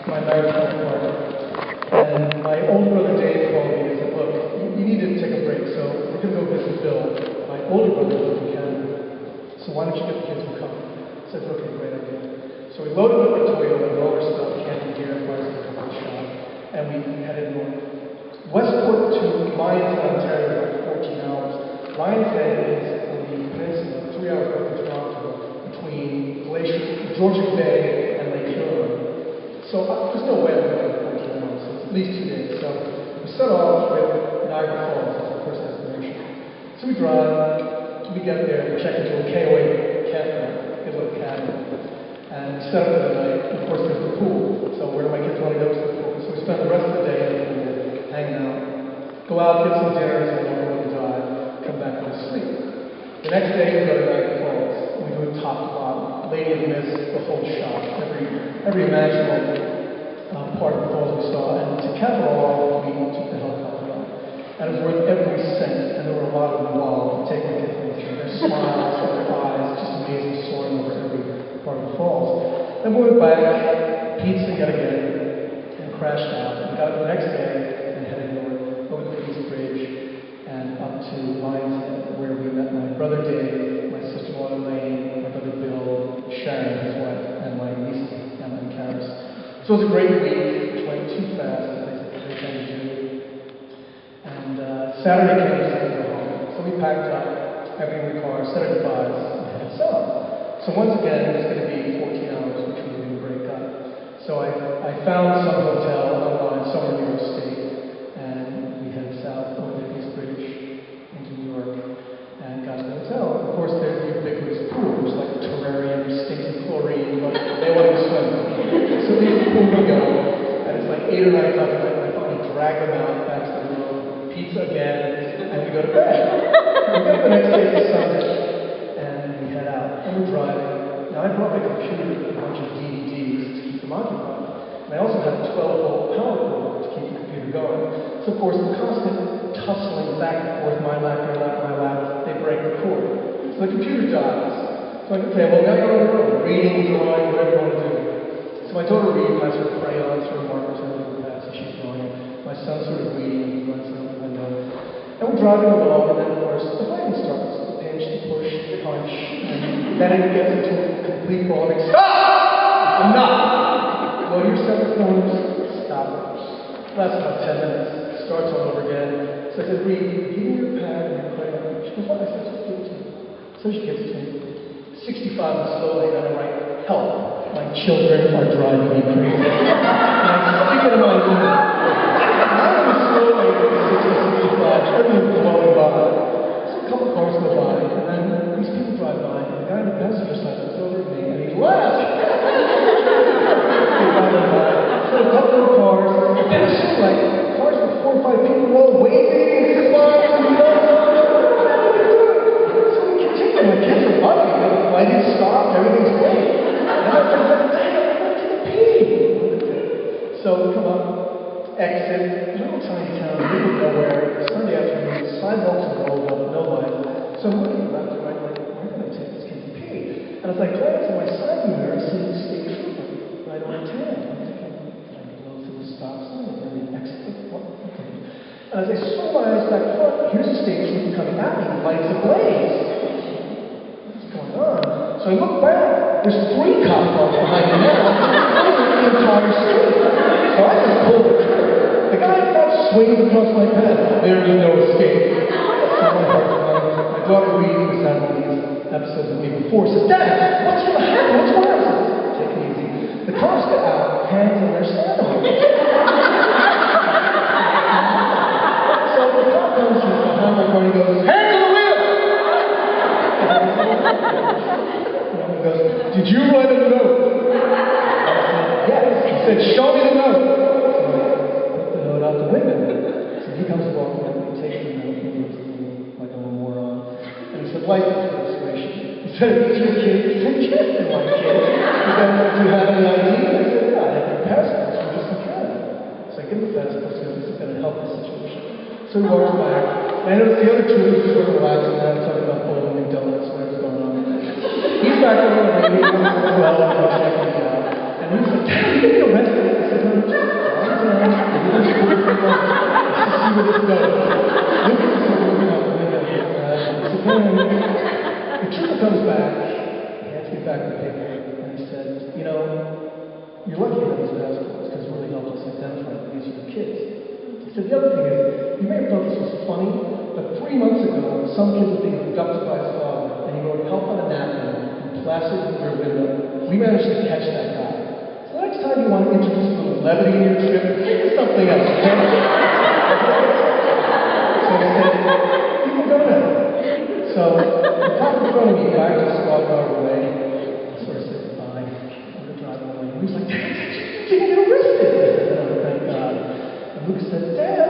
my marriage partner. And my older brother Dave called me and said, look, you need to take a break, so we're going to go visit Bill. My older brother lives in Canada. So why don't you get the kids to come? I said, okay, great idea. So we loaded up our Toyota, all our stuff, camping gear, bicycle, shop, and we headed north. Westport to Lions Head, Ontario, about 14 hours. Lions Head is on the peninsula, 3 hours north of Toronto, between Georgian Bay and Lake Huron. So there's no way I'm going to go 14 hours, so it's at least 2 days. So we set off with Niagara Falls as our first destination. So we drive, we get there, we check into a KOA campground, a little cabin, and we set up for the night. Of course, there's the pool. So where do my kids want to go to the pool? So we spend the rest of the day in the pool, hanging out, go out, get some dinner, so we'll go drive, come back and sleep. The next day we go to Niagara Falls. We do it top to bottom. Lady of the Mist, the whole shot, every imaginable part of the falls we saw. And to cap it all off, we took the helicopter ride. And it was worth every cent, and there were a lot of them involved. Take my kids with me. Their smiles, their eyes, just amazing, soaring over every part of the falls. Then we went back, pizza yet again, and crashed out. We got up the next day and headed north over the Peace Bridge and up to Lions Head, where we met my brother Dave, my sister-in-law Elaine, my brother Bill, Sharon, his wife, and my niece Emma and Karis. So it was a great week, which went too fast, as I said, every time you do. And Saturday came to go home. So we packed up everything in the car, said our goodbyes, and headed south. So once again, it was going to be 14 hours, which we were going to break up. So I found some hotel online somewhere in New York State, and we headed south over the Peace Bridge into New York, and got to the hotel. Of course, there's the ubiquitous pool, which is like a terrarium, stinks of chlorine, but they want to swim. So leave the pool we go, and it's like 8 or 9 o'clock at night, and I finally drag them out back to the room, pizza again, and we go to bed. We get up the next day to Sunday, and we head out, and we're driving. Now I brought my computer with a bunch of DVDs to keep them occupied. And I also had a 12-volt power cord to keep the computer going. So of course, the constant tussling back and forth, my lap, your lap, my lap, they break the cord. So the computer dies. So I can say, well, now you're on your own, reading, drawing, whatever you want to do. So my daughter reads, has her crayons, her markers, and everything like that, so she's drawing. My son's sort of reading, and runs out the window. And we're driving along, and then of course, the fighting starts. The pinch, the push, the punch, and then it gets into a complete ball. Like, stop! Enough! Go to your separate corners, stop. Lasts about 10 minutes. Starts all over again. So I said, Reed, give me your pad and your crayon. She goes, what? I said, just give it to me. So she gives it to me. 65 and slowly, and I write, help. My children are driving me crazy. And I stick it in my room. Now I'm slowly, 60, 65, everything's blowing by. So a couple cars go by, and then these people drive by, and the guy on the passenger side looks over at me, and he laughs. So a couple of cars, and it seemed like cars with 4 or 5 people all waving and smiling and so we continue. My kids are loving it. The light didn't stop, everything's great. And I was like, Dad, I'm going to pee. So we come up, exit, little tiny town, middle of nowhere, Sunday afternoon, sidewalks are rolled up, no light. So I'm looking left and right, like, where can I take this kid to pee? And I was like, glancing at my side mirror, I see the state trooper right on my tail. I'm thinking, did I blow through the stop sign? Did I exit? What? Okay. And as I saw my eyes back front, here's a state trooper coming at me, lights ablaze. What's going on? So I look back, there's 3 cop cars behind me now, covering the entire street. So I just pulled the trigger. The guy in front swings across my path. There is no escape. So my daughter Reed, who's had one of these episodes with me before, says, Dad, what's going to happen? What's going on? I said, take it easy. The cops get out, hands on their saddles. So the cop comes from behind my car and he goes, hands on the wheel! And he goes, did you write a note? I said, yes. He said, show me the note. So I put the note out the window. So he comes walking up and he takes the note and he looks at me like I'm a moron. And he said, license registration. He said, is your kid? He said, yes, they're my kid. He said, do you have any ID? I said, yeah, I have your passport. So we're just in Canada. So I give him the passport, so this is going to help the situation. So he walks back. And I noticed the other two were sort of relaxing now, talking about bowling and donuts, whatever's going on. He's back over the radio, well, checking it out. And he said, Dad, you no. Lucas is looking out the window. So then the trooper comes back, hands me back the paper, and he said, you know, you're lucky to have these passports because it really helps us identify that these are your kids. He said, the other thing is, you may have thought this was funny, but 3 months ago, some kid was being abducted by his father, and he wrote help on a napkin and plastered it in your window. We managed to catch that guy. So next time you want to introduce a little levity in your trip, think of something else, okay? So he said, you can go now. So the cop in front of me backed his squad car away. I sort of said goodbye. I'm going to drive away. And he was like, Dad, you didn't get arrested. I said, oh, thank God. And Lucas said, Dad,